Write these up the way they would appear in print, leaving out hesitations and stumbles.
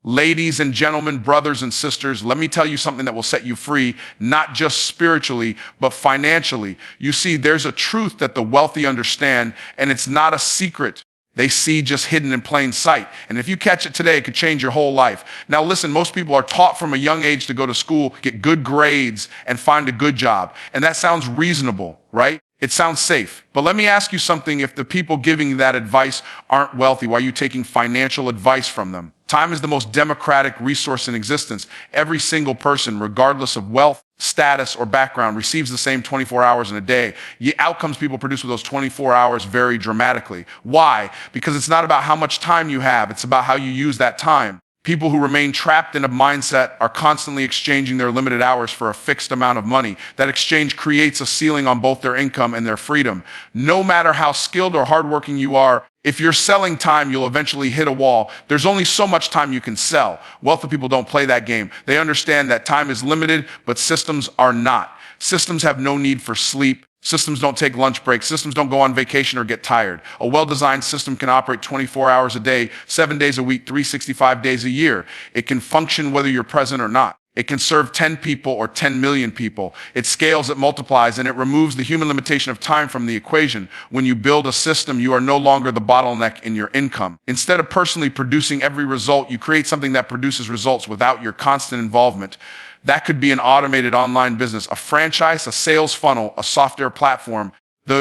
Ladies and gentlemen, brothers and sisters, let me tell you something that will set you free, not just spiritually, but financially. You see, there's a truth that the wealthy understand, and it's not a secret. They see just hidden in plain sight. And if you catch it today, it could change your whole life. Now listen, most people are taught from a young age to go to school, get good grades, and find a good job. And that sounds reasonable, right? It sounds safe. But let me ask you something. If the people giving that advice aren't wealthy, why are you taking financial advice from them? Time is the most democratic resource in existence. Every single person, regardless of wealth, status, or background, receives the same 24 hours in a day. The outcomes people produce with those 24 hours vary dramatically. Why? Because it's not about how much time you have. It's about how you use that time. People who remain trapped in a mindset are constantly exchanging their limited hours for a fixed amount of money. That exchange creates a ceiling on both their income and their freedom. No matter how skilled or hardworking you are, if you're selling time, you'll eventually hit a wall. There's only so much time you can sell. Wealthy people don't play that game. They understand that time is limited, but systems are not. Systems have no need for sleep. Systems don't take lunch breaks. Systems don't go on vacation or get tired. A well-designed system can operate 24 hours a day, 7 days a week, 365 days a year. It can function whether you're present or not. It can serve 10 people or 10 million people. It scales, it multiplies, and it removes the human limitation of time from the equation. When you build a system, you are no longer the bottleneck in your income. Instead of personally producing every result, you create something that produces results without your constant involvement. That could be an automated online business, a franchise, a sales funnel, a software platform,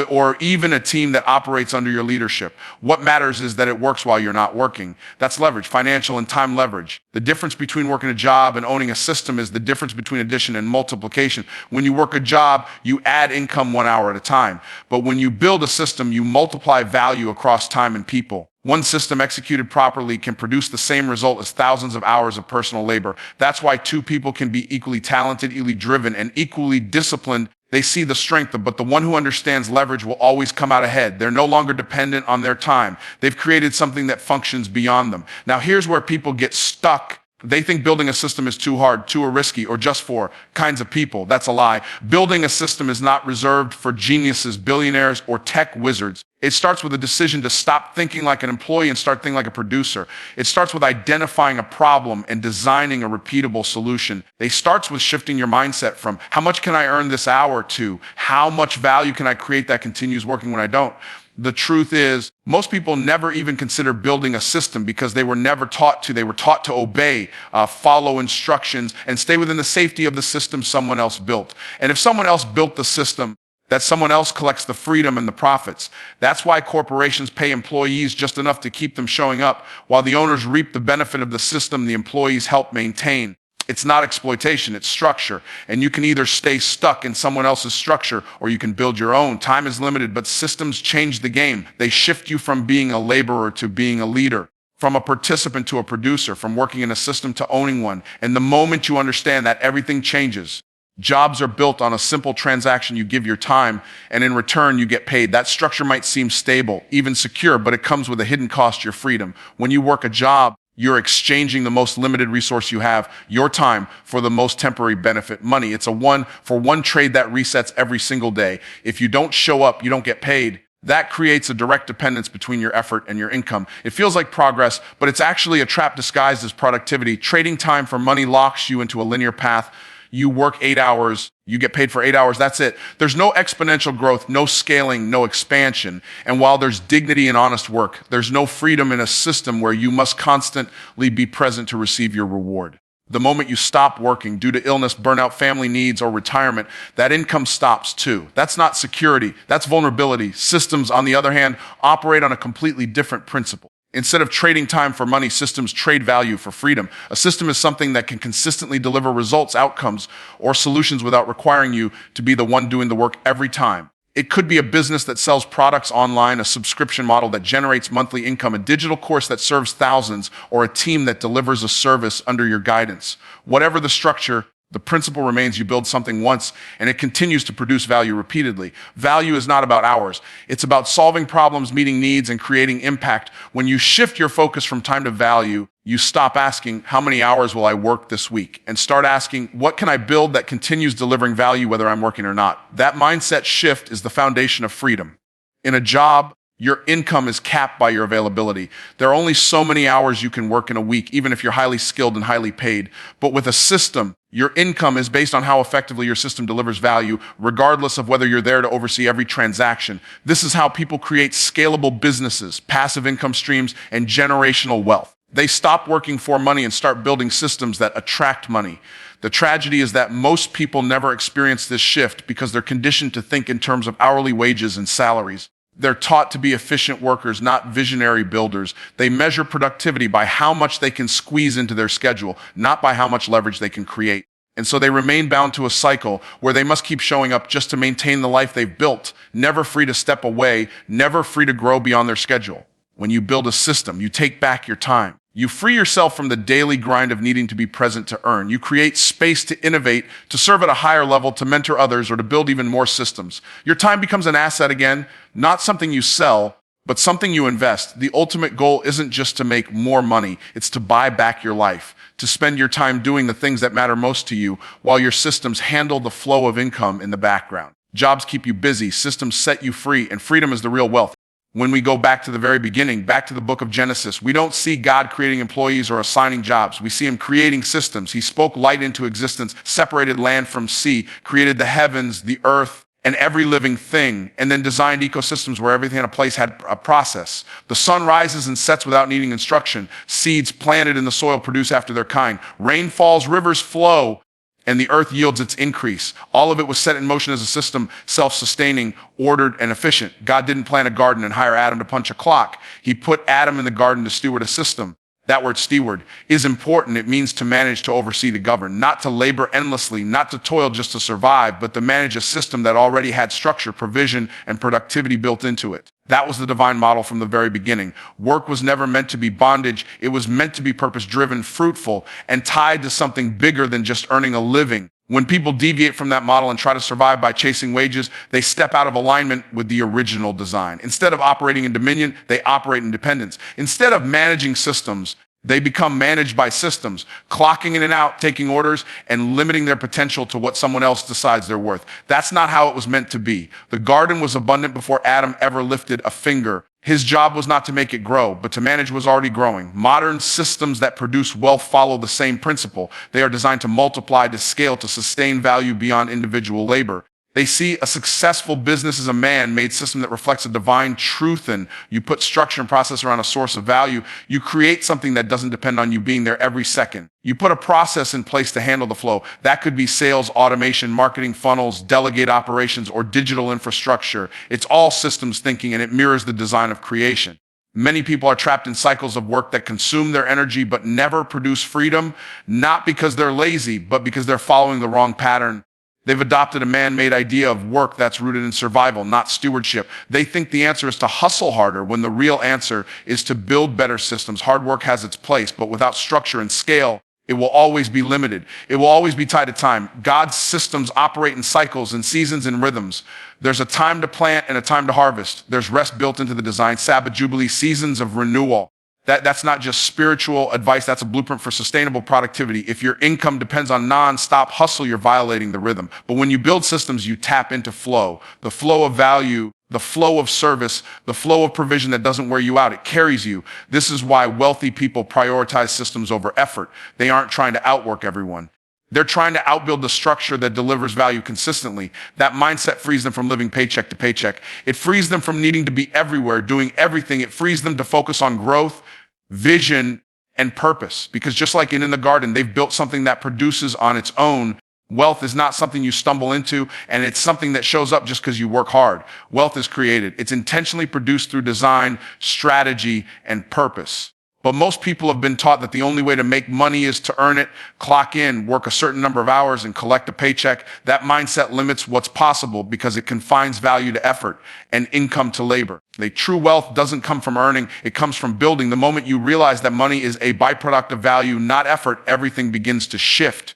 or even a team that operates under your leadership. What matters is that it works while you're not working. That's leverage, financial and time leverage. The difference between working a job and owning a system is the difference between addition and multiplication. When you work a job, you add income 1 hour at a time. But when you build a system, you multiply value across time and people. One system executed properly can produce the same result as thousands of hours of personal labor. That's why two people can be equally talented, equally driven, and equally disciplined. They see the strength, but the one who understands leverage will always come out ahead. They're no longer dependent on their time. They've created something that functions beyond them. Now, here's where people get stuck. They think building a system is too hard, too risky, or just for kinds of people. That's a lie. Building a system is not reserved for geniuses, billionaires, or tech wizards. It starts with a decision to stop thinking like an employee and start thinking like a producer. It starts with identifying a problem and designing a repeatable solution. It starts with shifting your mindset from how much can I earn this hour to how much value can I create that continues working when I don't. The truth is, most people never even consider building a system because they were never taught to. They were taught to obey, follow instructions, and stay within the safety of the system someone else built. And if someone else built the system, that someone else collects the freedom and the profits. That's why corporations pay employees just enough to keep them showing up, while the owners reap the benefit of the system the employees help maintain. It's not exploitation, it's structure. And you can either stay stuck in someone else's structure or you can build your own. Time is limited, but systems change the game. They shift you from being a laborer to being a leader, from a participant to a producer, from working in a system to owning one. And the moment you understand that, everything changes. Jobs are built on a simple transaction. You give your time, and in return, you get paid. That structure might seem stable, even secure, but it comes with a hidden cost, your freedom. When you work a job, you're exchanging the most limited resource you have, your time, for the most temporary benefit, money. It's a one-for-one trade that resets every single day. If you don't show up, you don't get paid. That creates a direct dependence between your effort and your income. It feels like progress, but it's actually a trap disguised as productivity. Trading time for money locks you into a linear path. You work 8 hours, you get paid for 8 hours, that's it. There's no exponential growth, no scaling, no expansion. And while there's dignity in honest work, there's no freedom in a system where you must constantly be present to receive your reward. The moment you stop working due to illness, burnout, family needs, or retirement, that income stops too. That's not security, that's vulnerability. Systems, on the other hand, operate on a completely different principle. Instead of trading time for money, systems trade value for freedom. A system is something that can consistently deliver results, outcomes, or solutions without requiring you to be the one doing the work every time. It could be a business that sells products online, a subscription model that generates monthly income, a digital course that serves thousands, or a team that delivers a service under your guidance. Whatever the structure, the principle remains: you build something once and it continues to produce value repeatedly. Value is not about hours. It's about solving problems, meeting needs, and creating impact. When you shift your focus from time to value, you stop asking, how many hours will I work this week? And start asking, what can I build that continues delivering value whether I'm working or not? That mindset shift is the foundation of freedom. In a job, Your income is capped by your availability. There are only so many hours you can work in a week, even if you're highly skilled and highly paid. But with a system, your income is based on how effectively your system delivers value, regardless of whether you're there to oversee every transaction. This is how people create scalable businesses, passive income streams, and generational wealth. They stop working for money and start building systems that attract money. The tragedy is that most people never experience this shift because they're conditioned to think in terms of hourly wages and salaries. They're taught to be efficient workers, not visionary builders. They measure productivity by how much they can squeeze into their schedule, not by how much leverage they can create. And so they remain bound to a cycle where they must keep showing up just to maintain the life they've built, never free to step away, never free to grow beyond their schedule. When you build a system, you take back your time. You free yourself from the daily grind of needing to be present to earn. You create space to innovate, to serve at a higher level, to mentor others, or to build even more systems. Your time becomes an asset again, not something you sell, but something you invest. The ultimate goal isn't just to make more money, it's to buy back your life, to spend your time doing the things that matter most to you, while your systems handle the flow of income in the background. Jobs keep you busy, systems set you free, and freedom is the real wealth. When we go back to the very beginning, back to the book of Genesis, we don't see God creating employees or assigning jobs. We see him creating systems. He spoke light into existence, separated land from sea, created the heavens, the earth, and every living thing, and then designed ecosystems where everything in a place had a process. The sun rises and sets without needing instruction. Seeds planted in the soil produce after their kind. Rain falls, rivers flow, and the earth yields its increase. All of it was set in motion as a system, self-sustaining, ordered, and efficient. God didn't plant a garden and hire Adam to punch a clock. He put Adam in the garden to steward a system. That word steward is important. It means to manage, to oversee, to govern, not to labor endlessly, not to toil just to survive, but to manage a system that already had structure, provision, and productivity built into it. That was the divine model from the very beginning. Work was never meant to be bondage. It was meant to be purpose-driven, fruitful, and tied to something bigger than just earning a living. When people deviate from that model and try to survive by chasing wages, they step out of alignment with the original design. Instead of operating in dominion, they operate in dependence. Instead of managing systems, they become managed by systems, clocking in and out, taking orders, and limiting their potential to what someone else decides they're worth. That's not how it was meant to be. The garden was abundant before Adam ever lifted a finger. His job was not to make it grow, but to manage what was already growing. Modern systems that produce wealth follow the same principle. They are designed to multiply, to scale, to sustain value beyond individual labor. They see a successful business as a man-made system that reflects a divine truth, and you put structure and process around a source of value. You create something that doesn't depend on you being there every second. You put a process in place to handle the flow. That could be sales, automation, marketing funnels, delegate operations, or digital infrastructure. It's all systems thinking, and it mirrors the design of creation. Many people are trapped in cycles of work that consume their energy but never produce freedom, not because they're lazy, but because they're following the wrong pattern. They've adopted a man-made idea of work that's rooted in survival, not stewardship. They think the answer is to hustle harder when the real answer is to build better systems. Hard work has its place, but without structure and scale, it will always be limited. It will always be tied to time. God's systems operate in cycles and seasons and rhythms. There's a time to plant and a time to harvest. There's rest built into the design. Sabbath, Jubilee, seasons of renewal. That's not just spiritual advice, that's a blueprint for sustainable productivity. If your income depends on non-stop hustle, you're violating the rhythm. But when you build systems, you tap into flow, the flow of value, the flow of service, the flow of provision that doesn't wear you out. It carries you. This is why wealthy people prioritize systems over effort. They aren't trying to outwork everyone. They're trying to outbuild the structure that delivers value consistently. That mindset frees them from living paycheck to paycheck. It frees them from needing to be everywhere, doing everything. It frees them to focus on growth, vision, and purpose. Because just like in the garden, they've built something that produces on its own. Wealth is not something you stumble into, and it's something that shows up just because you work hard. Wealth is created. It's intentionally produced through design, strategy, and purpose. But most people have been taught that the only way to make money is to earn it, clock in, work a certain number of hours, and collect a paycheck. That mindset limits what's possible because it confines value to effort and income to labor. The true wealth doesn't come from earning, it comes from building. The moment you realize that money is a byproduct of value, not effort, everything begins to shift.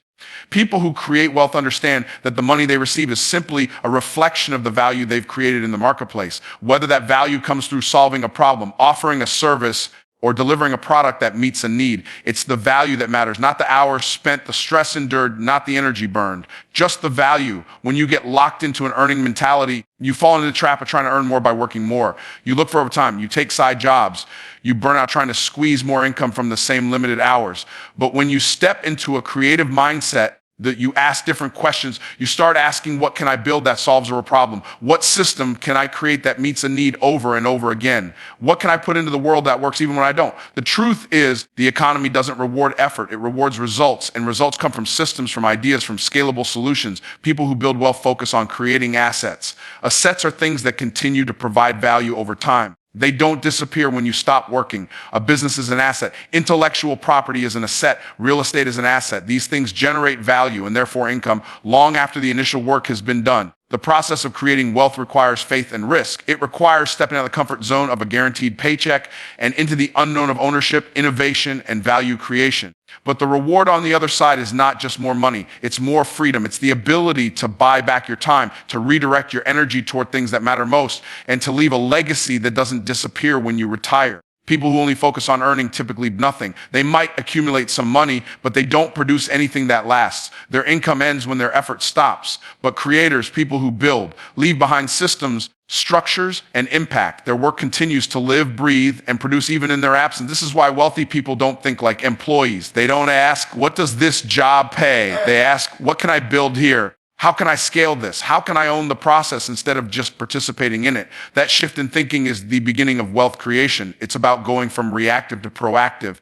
People who create wealth understand that the money they receive is simply a reflection of the value they've created in the marketplace. Whether that value comes through solving a problem, offering a service, or delivering a product that meets a need. It's the value that matters, not the hours spent, the stress endured, not the energy burned, just the value. When you get locked into an earning mentality, you fall into the trap of trying to earn more by working more. You look for overtime, you take side jobs, you burn out trying to squeeze more income from the same limited hours. But when you step into a creative mindset, that you ask different questions, you start asking, what can I build that solves a problem? What system can I create that meets a need over and over again? What can I put into the world that works even when I don't? The truth is, the economy doesn't reward effort, it rewards results. And results come from systems, from ideas, from scalable solutions. People who build wealth focus on creating assets. Assets are things that continue to provide value over time. They don't disappear when you stop working. A business is an asset. Intellectual property is an asset. Real estate is an asset. These things generate value and therefore income long after the initial work has been done. The process of creating wealth requires faith and risk. It requires stepping out of the comfort zone of a guaranteed paycheck and into the unknown of ownership, innovation, and value creation. But the reward on the other side is not just more money. It's more freedom. It's the ability to buy back your time, to redirect your energy toward things that matter most, and to leave a legacy that doesn't disappear when you retire. People who only focus on earning typically nothing. They might accumulate some money, but they don't produce anything that lasts. Their income ends when their effort stops. But creators, people who build, leave behind systems, structures, and impact. Their work continues to live, breathe, and produce even in their absence. This is why wealthy people don't think like employees. They don't ask, what does this job pay? They ask, what can I build here? How can I scale this? How can I own the process instead of just participating in it? That shift in thinking is the beginning of wealth creation. It's about going from reactive to proactive,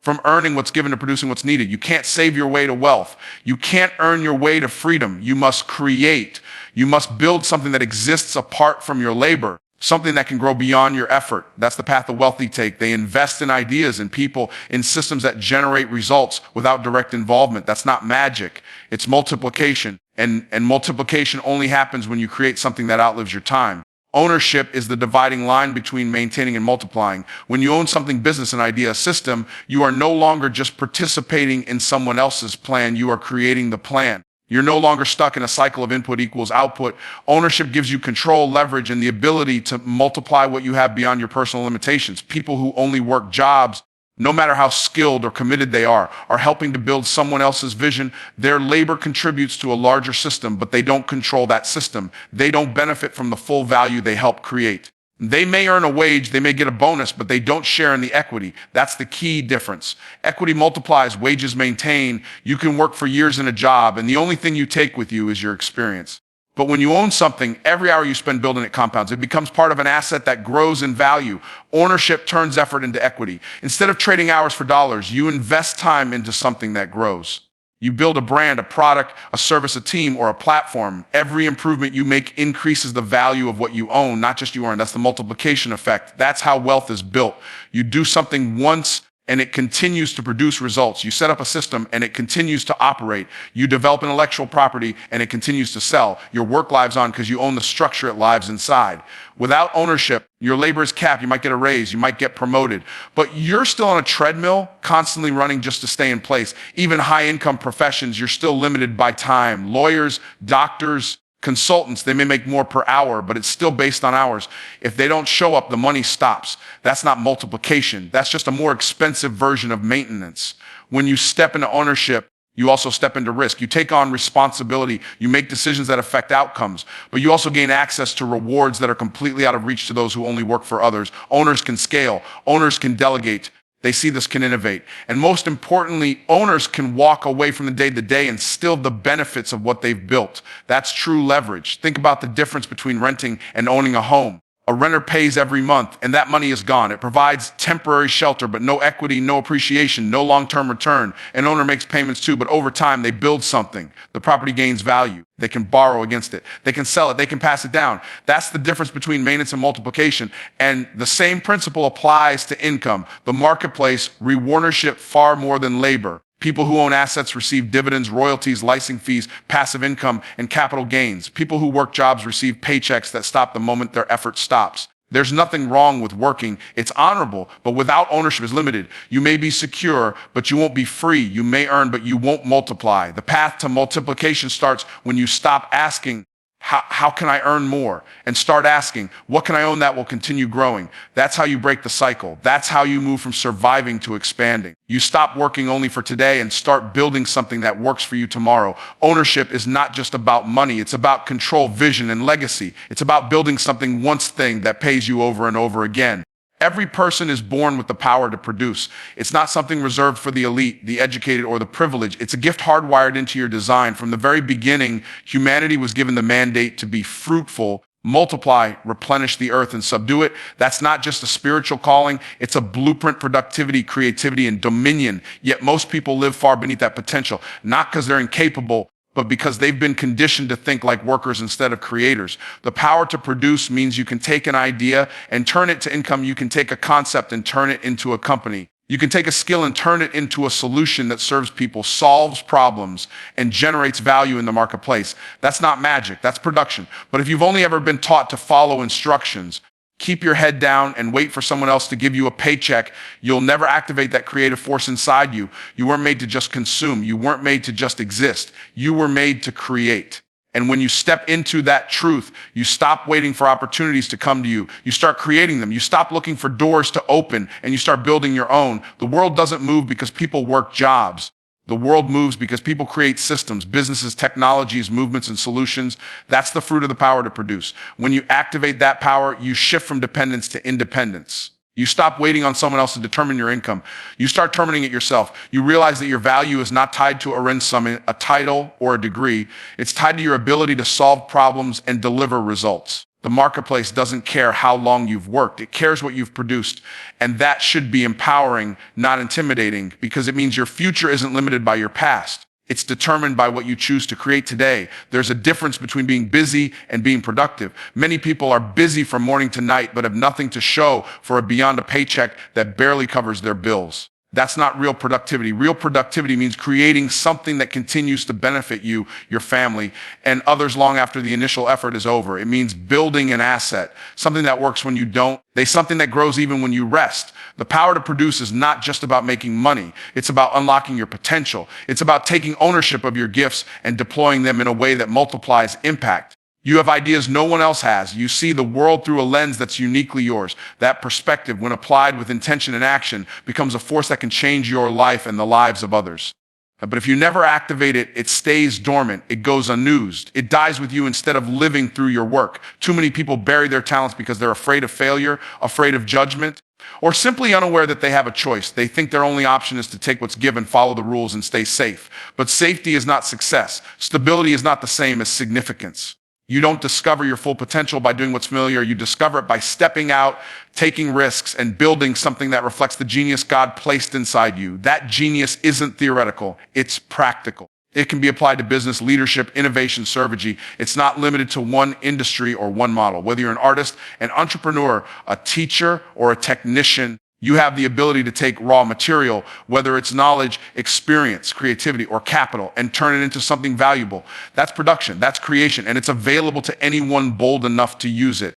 from earning what's given to producing what's needed. You can't save your way to wealth. You can't earn your way to freedom. You must create. You must build something that exists apart from your labor, something that can grow beyond your effort. That's the path the wealthy take. They invest in ideas and people, in systems that generate results without direct involvement. That's not magic. It's multiplication. And multiplication only happens when you create something that outlives your time. Ownership is the dividing line between maintaining and multiplying. When you own something, business, an idea, a system, you are no longer just participating in someone else's plan. You are creating the plan. You're no longer stuck in a cycle of input equals output. Ownership gives you control, leverage, and the ability to multiply what you have beyond your personal limitations. People who only work jobs, no matter how skilled or committed they are helping to build someone else's vision. Their labor contributes to a larger system, but they don't control that system. They don't benefit from the full value they help create. They may earn a wage, they may get a bonus, but they don't share in the equity. That's the key difference. Equity multiplies, wages maintain. You can work for years in a job, and the only thing you take with you is your experience. But when you own something, every hour you spend building it compounds. It becomes part of an asset that grows in value. Ownership turns effort into equity. Instead of trading hours for dollars, you invest time into something that grows. You build a brand, a product, a service, a team, or a platform. Every improvement you make increases the value of what you own, not just you earn. That's the multiplication effect. That's how wealth is built. You do something once, and it continues to produce results. You set up a system and it continues to operate. You develop intellectual property and it continues to sell. Your work lives on because you own the structure it lives inside. Without ownership, your labor is capped. You might get a raise, you might get promoted, but you're still on a treadmill, constantly running just to stay in place. Even high income professions, you're still limited by time. Lawyers, doctors, consultants, they may make more per hour, but it's still based on hours. If they don't show up, the money stops. That's not multiplication. That's just a more expensive version of maintenance. When you step into ownership, you also step into risk. You take on responsibility. You make decisions that affect outcomes, but you also gain access to rewards that are completely out of reach to those who only work for others. Owners can scale. Owners can delegate. They see this, can innovate. And most importantly, owners can walk away from the day-to-day and still the benefits of what they've built. That's true leverage. Think about the difference between renting and owning a home. A renter pays every month, and that money is gone. It provides temporary shelter, but no equity, no appreciation, no long-term return. An owner makes payments too, but over time, they build something. The property gains value. They can borrow against it. They can sell it. They can pass it down. That's the difference between maintenance and multiplication. And the same principle applies to income. The marketplace reward ownership far more than labor. People who own assets receive dividends, royalties, licensing fees, passive income, and capital gains. People who work jobs receive paychecks that stop the moment their effort stops. There's nothing wrong with working. It's honorable, but without ownership is limited. You may be secure, but you won't be free. You may earn, but you won't multiply. The path to multiplication starts when you stop asking, How can I earn more? And start asking, what can I own that will continue growing? That's how you break the cycle. That's how you move from surviving to expanding. You stop working only for today and start building something that works for you tomorrow. Ownership is not just about money. It's about control, vision, and legacy. It's about building something once thing that pays you over and over again. Every person is born with the power to produce. It's not something reserved for the elite, the educated, or the privileged. It's a gift hardwired into your design. From the very beginning, humanity was given the mandate to be fruitful, multiply, replenish the earth, and subdue it. That's not just a spiritual calling. It's a blueprint, productivity, creativity, and dominion. Yet most people live far beneath that potential, not because they're incapable, but because they've been conditioned to think like workers instead of creators. The power to produce means you can take an idea and turn it to income. You can take a concept and turn it into a company. You can take a skill and turn it into a solution that serves people, solves problems, and generates value in the marketplace. That's not magic, that's production. But if you've only ever been taught to follow instructions, keep your head down and wait for someone else to give you a paycheck, you'll never activate that creative force inside you. You weren't made to just consume. You weren't made to just exist. You were made to create. And when you step into that truth, you stop waiting for opportunities to come to you. You start creating them. You stop looking for doors to open and you start building your own. The world doesn't move because people work jobs. The world moves because people create systems, businesses, technologies, movements, and solutions. That's the fruit of the power to produce. When you activate that power, you shift from dependence to independence. You stop waiting on someone else to determine your income. You start determining it yourself. You realize that your value is not tied to a title, or a degree. It's tied to your ability to solve problems and deliver results. The marketplace doesn't care how long you've worked. It cares what you've produced. And that should be empowering, not intimidating, because it means your future isn't limited by your past. It's determined by what you choose to create today. There's a difference between being busy and being productive. Many people are busy from morning to night, but have nothing to show for beyond a paycheck that barely covers their bills. That's not real productivity. Real productivity means creating something that continues to benefit you, your family, and others long after the initial effort is over. It means building an asset, something that works when you don't, something that grows even when you rest. The power to produce is not just about making money. It's about unlocking your potential. It's about taking ownership of your gifts and deploying them in a way that multiplies impact. You have ideas no one else has. You see the world through a lens that's uniquely yours. That perspective, when applied with intention and action, becomes a force that can change your life and the lives of others. But if you never activate it, it stays dormant. It goes unused. It dies with you instead of living through your work. Too many people bury their talents because they're afraid of failure, afraid of judgment, or simply unaware that they have a choice. They think their only option is to take what's given, follow the rules, and stay safe. But safety is not success. Stability is not the same as significance. You don't discover your full potential by doing what's familiar. You discover it by stepping out, taking risks, and building something that reflects the genius God placed inside you. That genius isn't theoretical, it's practical. It can be applied to business, leadership, innovation, service. It's not limited to one industry or one model. Whether you're an artist, an entrepreneur, a teacher, or a technician, you have the ability to take raw material, whether it's knowledge, experience, creativity, or capital, and turn it into something valuable. That's production, that's creation, and it's available to anyone bold enough to use it.